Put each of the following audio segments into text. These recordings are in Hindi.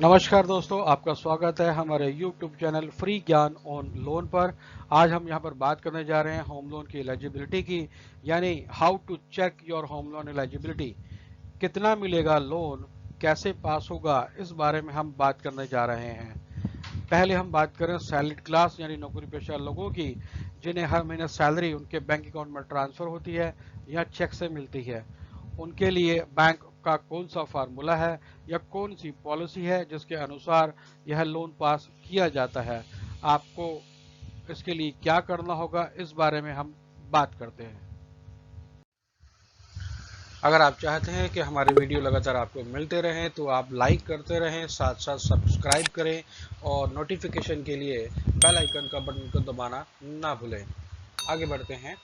नमस्कार दोस्तों, आपका स्वागत है हमारे YouTube चैनल फ्री ज्ञान ऑन लोन पर। आज हम यहां पर बात करने जा रहे हैं होम लोन की एलिजिबिलिटी की, यानी how to check your home loan eligibility. कितना मिलेगा लोन, कैसे पास होगा, इस बारे में हम बात करने जा रहे हैं। पहले हम बात करें सैलरीड क्लास यानी नौकरी पेशा लोगों की, जिन्हें हर महीने सैलरी उनके बैंक अकाउंट में ट्रांसफर होती है या चेक से मिलती है। उनके लिए बैंक का कौन सा फार्मूला है या कौन सी पॉलिसी है जिसके अनुसार यह लोन पास किया जाता है, आपको इसके लिए क्या करना होगा, इस बारे में हम बात करते हैं। अगर आप चाहते हैं कि हमारे वीडियो लगातार आपको मिलते रहें तो आप लाइक करते रहें, साथ साथ सब्सक्राइब करें और नोटिफिकेशन के लिए बेल आइकन का बटन को दबाना ना भूलें। आगे बढ़ते हैं।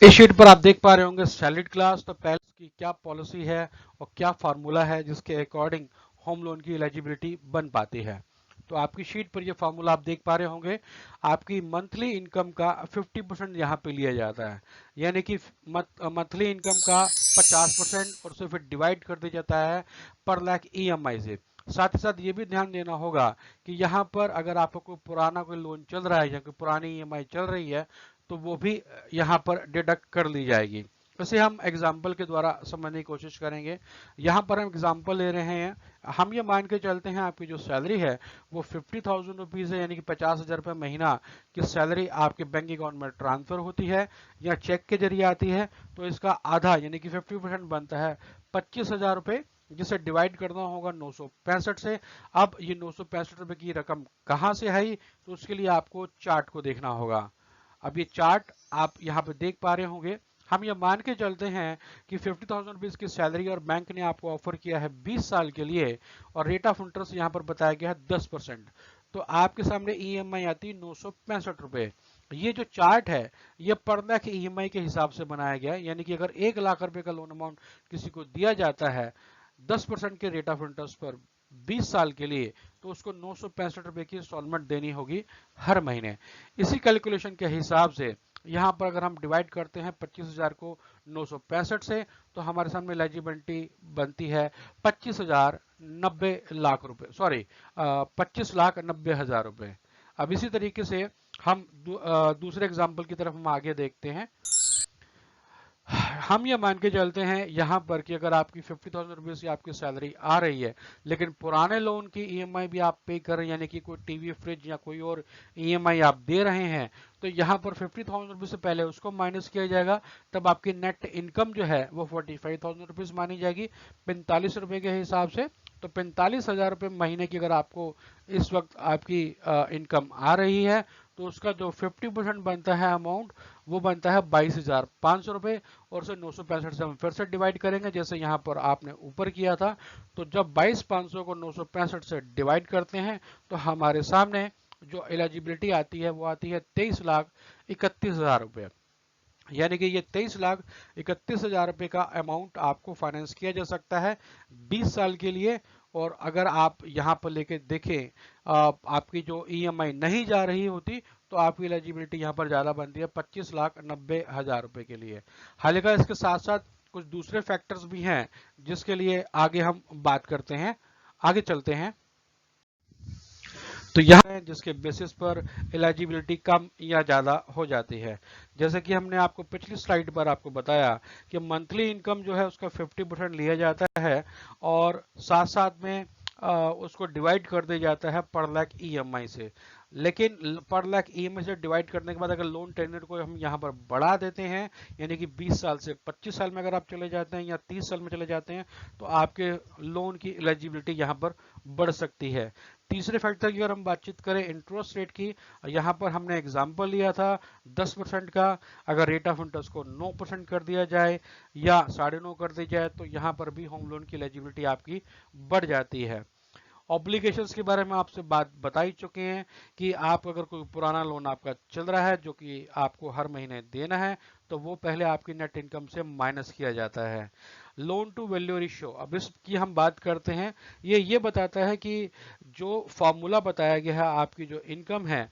इस शीट पर आप देख पा रहे होंगे सैलरीड क्लास। तो पहले की क्या पॉलिसी है और क्या फार्मूला है जिसके अकॉर्डिंग होम लोन की एलिजिबिलिटी बन पाती है। तो आपकी शीट पर ये फार्मूला आप देख पा रहे होंगे। आपकी मंथली इनकम का 50% यहाँ पे लिया जाता है, यानी कि मंथली इनकम का 50% और उसे फिर डिवाइड कर दिया जाता है पर लाख EMI से। साथ ही साथ ये भी ध्यान देना होगा कि यहाँ पर अगर आपको कोई पुराना कोई लोन चल रहा है या कोई पुरानी EMI चल रही है तो वो भी यहाँ पर डिडक्ट कर ली जाएगी। इसे हम एग्जाम्पल के द्वारा समझने की कोशिश करेंगे। यहाँ पर हम एग्जाम्पल ले रहे हैं। हम ये मान के चलते हैं आपकी जो सैलरी है वो 50,000 रुपीज है, यानी कि 50,000 रुपये महीना की सैलरी आपके बैंक अकाउंट में ट्रांसफर होती है या चेक के जरिए आती है। तो इसका आधा यानी कि 50% बनता है 25,000 रुपये, जिसे डिवाइड करना होगा 965 से। अब ये 965 रुपये की रकम कहाँ से आई, तो उसके लिए आपको चार्ट को देखना होगा। अब ये चार्ट आप यहाँ पे देख पा रहे होंगे। हम ये मान के चलते हैं कि 50,000 रुपीज की सैलरी और बैंक ने आपको ऑफर किया है 20 साल के लिए और रेट ऑफ इंटरेस्ट यहाँ पर बताया गया है 10%। तो आपके सामने EMI आती है 965 रुपए। ये जो चार्ट है ये पर लाख EMI के हिसाब से बनाया गया है, यानी कि अगर 1 लाख रुपए का लोन अमाउंट किसी को दिया जाता है 10% के रेट ऑफ इंटरेस्ट पर 20 साल के लिए, तो उसको 965 रुपए की इंस्टॉलमेंट देनी होगी हर महीने। इसी कैलकुलेशन के हिसाब से यहाँ पर अगर हम डिवाइड करते हैं 25,000 को 965 से, तो हमारे सामने एलिजिबिलिटी बनती है 25,090 लाख रुपए, सॉरी 25,90,000 रुपए। अब इसी तरीके से हम दूसरे एग्जाम्पल की तरफ हम आगे देखते हैं। हम ये मान के चलते हैं यहाँ पर कि अगर आपकी 50,000 रुपीज की आपकी सैलरी आ रही है लेकिन पुराने लोन की EMI भी आप पे कर रहे हैं, यानी कि कोई टीवी फ्रिज या कोई और EMI आप दे रहे हैं, तो यहाँ पर 50,000 रुपीज से पहले उसको माइनस किया जाएगा। तब आपकी नेट इनकम जो है वो 45,000 रुपीज मानी जाएगी 45 रुपए के हिसाब से। तो 45,000 रुपये महीने की अगर आपको इस वक्त आपकी इनकम आ रही है तो उसका जो 50% बनता है अमाउंट वो बनता है 22,500 रुपये। और उसे 965 से हम फिर से डिवाइड करेंगे जैसे यहाँ पर आपने ऊपर किया था। तो जब 22,500 को 965 से डिवाइड करते हैं तो हमारे सामने जो एलिजिबिलिटी आती है वो आती है 23,31,000 रुपये, यानी कि ये 23,31,000 रुपये का अमाउंट आपको फाइनेंस किया जा सकता है 20 साल के लिए। और अगर आप यहाँ पर लेके देखें आपकी जो EMI नहीं जा रही होती तो आपकी एलिजिबिलिटी यहाँ पर ज़्यादा बनती है 25,90,000 रुपये के लिए। हालांकि इसके साथ साथ कुछ दूसरे फैक्टर्स भी हैं जिसके लिए आगे हम बात करते हैं। आगे चलते हैं। तो यह है जिसके बेसिस पर एलिजिबिलिटी कम या ज़्यादा हो जाती है। जैसे कि हमने आपको पिछली स्लाइड पर आपको बताया कि मंथली इनकम जो है उसका 50% लिया जाता है और साथ साथ में उसको डिवाइड कर दिया जाता है पर लाख EMI से। लेकिन पर लाख EMI से डिवाइड करने के बाद अगर लोन टेन्योर को हम यहाँ पर बढ़ा देते हैं, यानी कि 20 साल से 25 साल में अगर आप चले जाते हैं या 30 साल में चले जाते हैं, तो आपके लोन की एलिजिबिलिटी यहाँ पर बढ़ सकती है। तीसरे फैक्टर की अगर हम बातचीत करें इंटरेस्ट रेट की, यहाँ पर हमने एग्जांपल लिया था 10% का। अगर रेट ऑफ इंटरेस्ट को 9% कर दिया जाए या 9.5 कर दिया जाए तो यहाँ पर भी होम लोन की एलिजिबिलिटी आपकी बढ़ जाती है। ऑब्लिगेशंस के बारे में आपसे बात बता ही चुके हैं कि आप अगर कोई पुराना लोन आपका चल रहा है जो कि आपको हर महीने देना है तो वो पहले आपकी नेट इनकम से माइनस किया जाता है। लोन टू वैल्यू रेशियो, अब इसकी हम बात करते हैं। ये बताता है कि जो फॉर्मूला बताया गया है आपकी जो इनकम है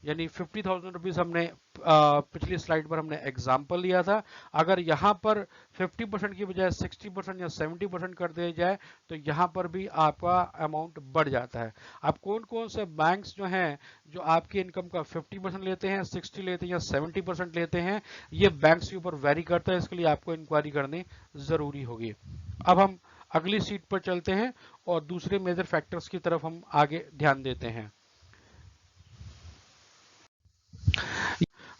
यानी 50,000 रुपीज हमने पिछली स्लाइड पर हमने एग्जाम्पल लिया था। अगर यहाँ पर 50% की बजाय 60% या 70% कर दिया जाए तो यहाँ पर भी आपका अमाउंट बढ़ जाता है। अब कौन कौन से बैंक्स जो हैं जो आपकी इनकम का 50% लेते हैं, 60 लेते हैं या 70% लेते हैं, ये बैंक्स के ऊपर वेरी करता है, इसके लिए आपको इंक्वायरी करनी जरूरी होगी। अब हम अगली सीट पर चलते हैं और दूसरे मेजर फैक्टर्स की तरफ हम आगे ध्यान देते हैं।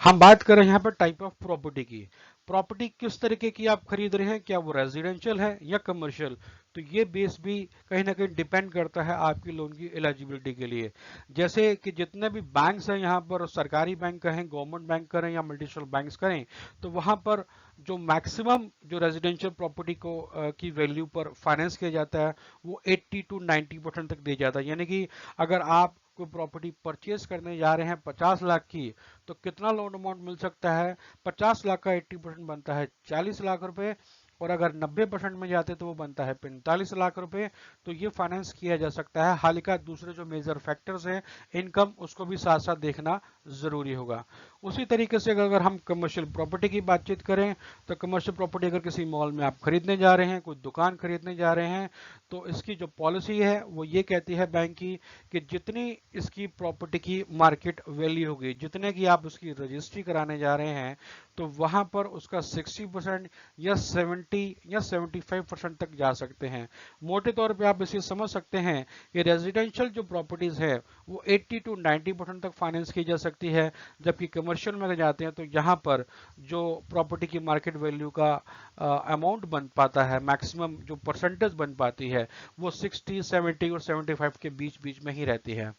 हम बात कर रहे हैं यहाँ पर टाइप ऑफ प्रॉपर्टी की। प्रॉपर्टी किस तरीके की आप खरीद रहे हैं, क्या वो रेजिडेंशियल है या कमर्शियल, तो ये बेस भी कहीं ना कहीं डिपेंड करता है आपकी लोन की एलिजिबिलिटी के लिए। जैसे कि जितने भी बैंक्स हैं यहाँ पर, सरकारी बैंक करें, गवर्नमेंट बैंक करें या मल्टीनेशनल बैंक्स करें, तो वहाँ पर जो मैक्सिमम जो रेजिडेंशियल प्रॉपर्टी को की वैल्यू पर फाइनेंस किया जाता है वो 80 to 90% तक दिया जाता है। यानी कि अगर आप कोई प्रॉपर्टी परचेज करने जा रहे हैं 50 लाख की, तो कितना लोन अमाउंट मिल सकता है? 50 लाख का 80% बनता है 40 लाख रुपए, और अगर 90% में जाते तो वो बनता है 45 लाख रुपए। तो ये फाइनेंस किया जा सकता है। हालांकि दूसरे जो मेजर फैक्टर्स हैं, इनकम, उसको भी साथ साथ देखना जरूरी होगा। उसी तरीके से अगर हम कमर्शियल प्रॉपर्टी की बातचीत करें, तो कमर्शियल प्रॉपर्टी अगर किसी मॉल में आप खरीदने जा रहे हैं, कोई दुकान खरीदने जा रहे हैं, तो इसकी जो पॉलिसी है वो ये कहती है बैंक की कि जितनी इसकी प्रॉपर्टी की मार्केट वैल्यू होगी, जितने की आप उसकी रजिस्ट्री कराने जा रहे हैं, तो वहां पर उसका 60% या 70 या 75% तक जा सकते हैं। मोटे तौर पे आप इसे समझ सकते हैं कि रेजिडेंशियल जो प्रॉपर्टीज है वो 80 to 90% तक फाइनेंस की जा सकती है, जबकि कमर्शियल में जाते हैं तो यहाँ पर जो प्रॉपर्टी की मार्केट वैल्यू का अमाउंट बन पाता है, मैक्सिमम जो परसेंटेज बन पाती है, वो 60, 70 और 75 के बीच बीच में ही रहती है।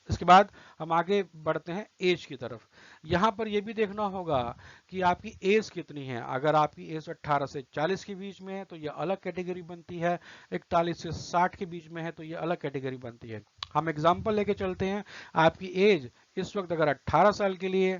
इसके बाद हम आगे बढ़ते हैं एज की तरफ। यहाँ पर यह भी देखना होगा कि आपकी एज कितनी है। अगर आपकी एज 18 से 40 के बीच में है तो यह अलग कैटेगरी बनती है, 41 से 60 के बीच में है तो यह अलग कैटेगरी बनती है। हम एग्जाम्पल लेके चलते हैं। आपकी एज इस वक्त अगर 18 साल के लिए,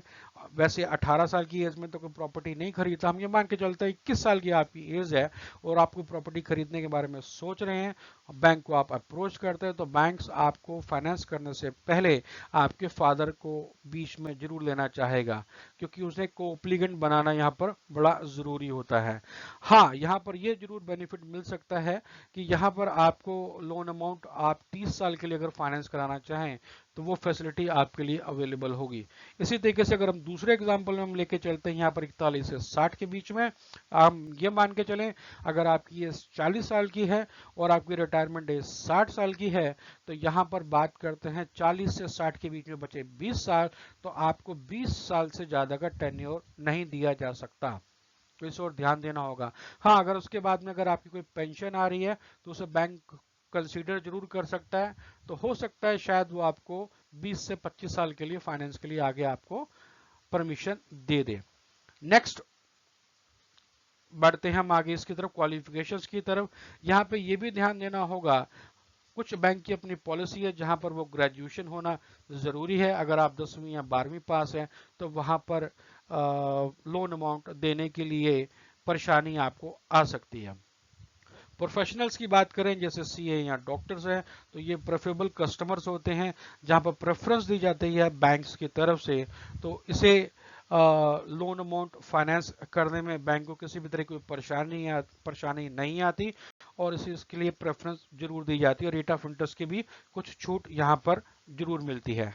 वैसे 18 साल की एज में तो कोई प्रॉपर्टी नहीं खरीदता, हम ये मान के चलते हैं 21 साल की आपकी एज है और आपको प्रॉपर्टी खरीदने के बारे में सोच रहे हैं, बैंक को आप अप्रोच करते हैं, तो बैंक्स आपको फाइनेंस करने से पहले आपके फादर को बीच में जरूर लेना चाहेगा, क्योंकि उसे कोप्लीगेंट बनाना यहाँ पर बड़ा जरूरी होता है। हाँ, यहाँ पर यह जरूर बेनिफिट मिल सकता है कि यहाँ पर आपको लोन अमाउंट आप 30 साल के लिए अगर फाइनेंस कराना चाहें तो वो फैसिलिटी आपके लिए अवेलेबल होगी। इसी तरीके से अगर हम दूसरे एग्जांपल में हम लेके चलते हैं, यहाँ पर 41 से 60 के बीच में, हम ये मान के चलें अगर आपकी एज 40 साल की है और आपकी रिटायरमेंट एज 60 साल की है, तो यहाँ पर बात करते हैं 40 से 60 के बीच में बचे 20 साल, तो आपको 20 साल से ज्यादा का टेन्योर नहीं दिया जा सकता, तो इस ओर ध्यान देना होगा। हाँ, अगर उसके बाद में अगर आपकी कोई पेंशन आ रही है तो उसे बैंक कंसीडर जरूर कर सकता है, तो हो सकता है शायद वो आपको 20 से 25 साल के लिए फाइनेंस के लिए आगे आपको परमिशन दे दे। नेक्स्ट बढ़ते हैं हम आगे इसकी तरफ, क्वालिफिकेशंस की तरफ। यहाँ पे ये भी ध्यान देना होगा, कुछ बैंक की अपनी पॉलिसी है जहां पर वो ग्रेजुएशन होना जरूरी है। अगर आप 10वीं या 12वीं पास हैं तो वहां पर लोन अमाउंट देने के लिए परेशानी आपको आ सकती है। प्रोफेशनल्स की बात करें जैसे सीए या डॉक्टर्स हैं, तो ये प्रेफरेबल कस्टमर्स होते हैं जहां पर प्रेफरेंस दी जाती है बैंक्स की तरफ से, तो इसे लोन अमाउंट फाइनेंस करने में बैंक को किसी भी तरह की परेशानी नहीं आती और इसके लिए प्रेफरेंस जरूर दी जाती है, और रेट ऑफ इंटरेस्ट की भी कुछ छूट यहाँ पर जरूर मिलती है।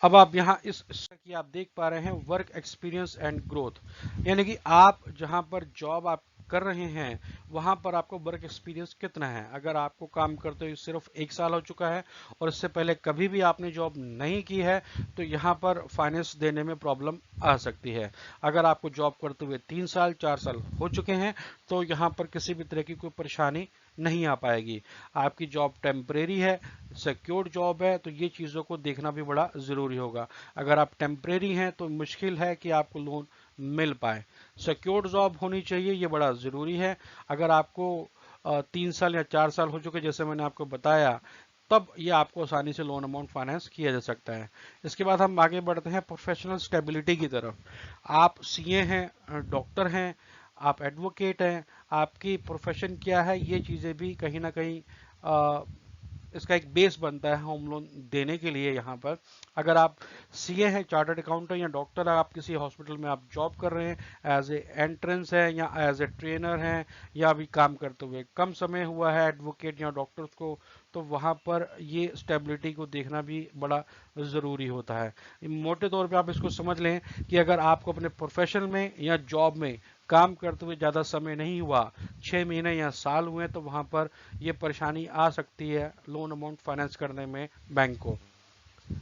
अब आप यहाँ इस की आप देख पा रहे हैं वर्क एक्सपीरियंस एंड ग्रोथ, यानी कि आप जहाँ पर जॉब आप कर रहे हैं वहां पर आपको वर्क एक्सपीरियंस कितना है। अगर आपको काम करते हुए सिर्फ 1 साल हो चुका है और इससे पहले कभी भी आपने जॉब नहीं की है, तो यहाँ पर फाइनेंस देने में प्रॉब्लम आ सकती है। अगर आपको जॉब करते हुए 3 साल 4 साल हो चुके हैं तो यहाँ पर किसी भी तरह की कोई परेशानी नहीं आ पाएगी। आपकी जॉब टेम्परेरी है, सिक्योर्ड जॉब है, तो ये चीज़ों को देखना भी बड़ा ज़रूरी होगा। अगर आप टेम्परेरी हैं तो मुश्किल है कि आपको लोन मिल पाए। सिक्योर्ड जॉब होनी चाहिए, ये बड़ा ज़रूरी है। अगर आपको 3 साल या 4 साल हो चुके जैसे मैंने आपको बताया, तब ये आपको आसानी से लोन अमाउंट फाइनेंस किया जा सकता है। इसके बाद हम आगे बढ़ते हैं प्रोफेशनल स्टेबिलिटी की तरफ। आप सीए हैं, डॉक्टर हैं, आप एडवोकेट हैं, आपकी प्रोफेशन क्या है, ये चीज़ें भी कहीं ना कहीं इसका एक बेस बनता है होम लोन देने के लिए। यहाँ पर अगर आप सीए हैं, चार्टर्ड अकाउंटेंट या डॉक्टर, आप किसी हॉस्पिटल में आप जॉब कर रहे हैं, एज ए एंट्रेंस है या एज ए ट्रेनर हैं, या अभी काम करते हुए कम समय हुआ है एडवोकेट या डॉक्टर्स को, तो वहाँ पर ये स्टेबिलिटी को देखना भी बड़ा ज़रूरी होता है। मोटे तौर पे आप इसको समझ लें कि अगर आपको अपने प्रोफेशन में या जॉब में काम करते हुए ज़्यादा समय नहीं हुआ, 6 महीने या साल हुए, तो वहाँ पर ये परेशानी आ सकती है लोन अमाउंट फाइनेंस करने में बैंक को।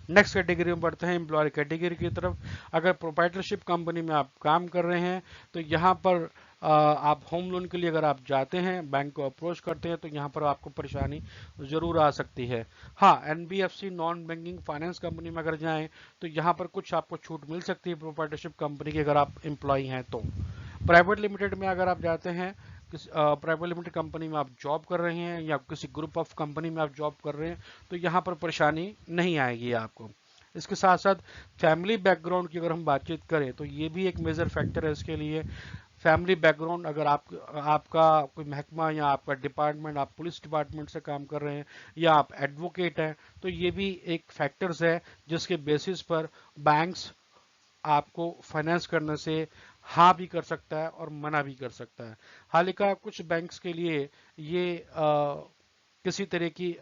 नेक्स्ट कैटेगरी में बढ़ते हैं एम्प्लॉयर कैटेगरी की तरफ। अगर प्रोप्राइटरशिप कंपनी में आप काम कर रहे हैं तो यहाँ पर आप होम लोन के लिए अगर आप जाते हैं, बैंक को अप्रोच करते हैं, तो यहाँ पर आपको परेशानी ज़रूर आ सकती है। हाँ, NBFC non banking finance company में अगर जाएं तो यहाँ पर कुछ आपको छूट मिल सकती है प्रोप्राइटरशिप कंपनी की, अगर आप एम्प्लॉय हैं तो। प्राइवेट लिमिटेड में अगर आप जाते हैं, किसी प्राइवेट लिमिटेड कंपनी में आप जॉब कर रहे हैं या किसी ग्रुप ऑफ कंपनी में आप जॉब कर रहे हैं, तो यहाँ पर परेशानी नहीं आएगी आपको। इसके साथ साथ फैमिली बैकग्राउंड की अगर हम बातचीत करें तो ये भी एक मेजर फैक्टर है इसके लिए। फैमिली बैकग्राउंड, अगर आपका कोई महकमा या आपका डिपार्टमेंट, आप पुलिस डिपार्टमेंट से काम कर रहे हैं या आप एडवोकेट हैं, तो ये भी एक फैक्टर्स है जिसके बेसिस पर बैंक्स आपको फाइनेंस करने से हाँ भी कर सकता है और मना भी कर सकता है। हालांकि कुछ बैंक्स के लिए ये किसी तरह की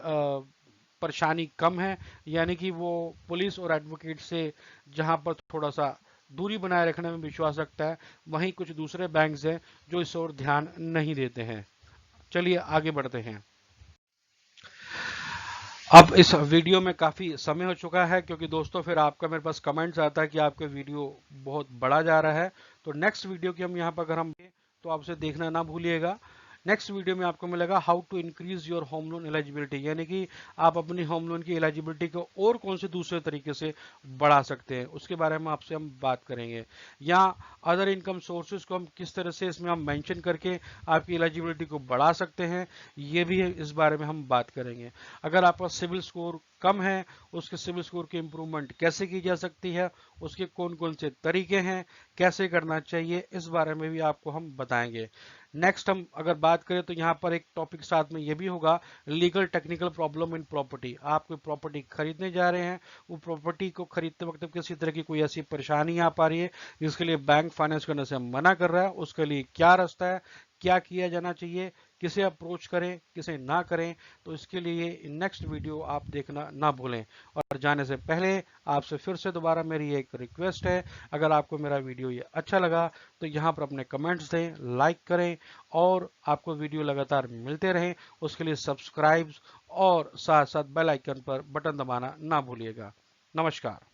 परेशानी कम है, यानी कि वो पुलिस और एडवोकेट से जहां पर थोड़ा सा दूरी बनाए रखने में विश्वास रखता है, वहीं कुछ दूसरे बैंक्स हैं जो इस ओर ध्यान नहीं देते हैं। चलिए आगे बढ़ते हैं। अब इस वीडियो में काफ़ी समय हो चुका है, क्योंकि दोस्तों फिर आपका मेरे पास कमेंट्स आता है कि आपका वीडियो बहुत बड़ा जा रहा है। तो नेक्स्ट वीडियो की हम यहाँ पर अगर हम तो आपसे देखना ना भूलिएगा। नेक्स्ट वीडियो में आपको मिलेगा how to increase your home loan eligibility, यानी कि आप अपनी होम लोन की एलिजिबिलिटी को और कौन से दूसरे तरीके से बढ़ा सकते हैं, उसके बारे में आपसे हम बात करेंगे। या अदर इनकम सोर्सेज को हम किस तरह से इसमें हम मेंशन करके आपकी एलिजिबिलिटी को बढ़ा सकते हैं, ये भी इस बारे में हम बात करेंगे। अगर आपका सिविल स्कोर कम है, उसके सिविल स्कोर की इंप्रूवमेंट कैसे की जा सकती है, उसके कौन कौन से तरीके हैं, कैसे करना चाहिए, इस बारे में भी आपको हम बताएंगे। नेक्स्ट हम अगर बात करें तो यहाँ पर एक टॉपिक साथ में ये भी होगा, legal technical problem in property. आप कोई प्रॉपर्टी खरीदने जा रहे हैं, वो प्रॉपर्टी को खरीदते वक्त किसी तरह की कोई ऐसी परेशानी आ पा रही है जिसके लिए बैंक फाइनेंस करने से मना कर रहा है, उसके लिए क्या रास्ता है, क्या किया जाना चाहिए, किसे अप्रोच करें, किसे ना करें, तो इसके लिए नेक्स्ट वीडियो आप देखना ना भूलें। और जाने से पहले आपसे फिर से दोबारा मेरी एक रिक्वेस्ट है, अगर आपको मेरा वीडियो ये अच्छा लगा तो यहाँ पर अपने कमेंट्स दें, लाइक करें, और आपको वीडियो लगातार मिलते रहें उसके लिए सब्सक्राइब और साथ साथ बेल आइकन पर बटन दबाना ना भूलिएगा। नमस्कार।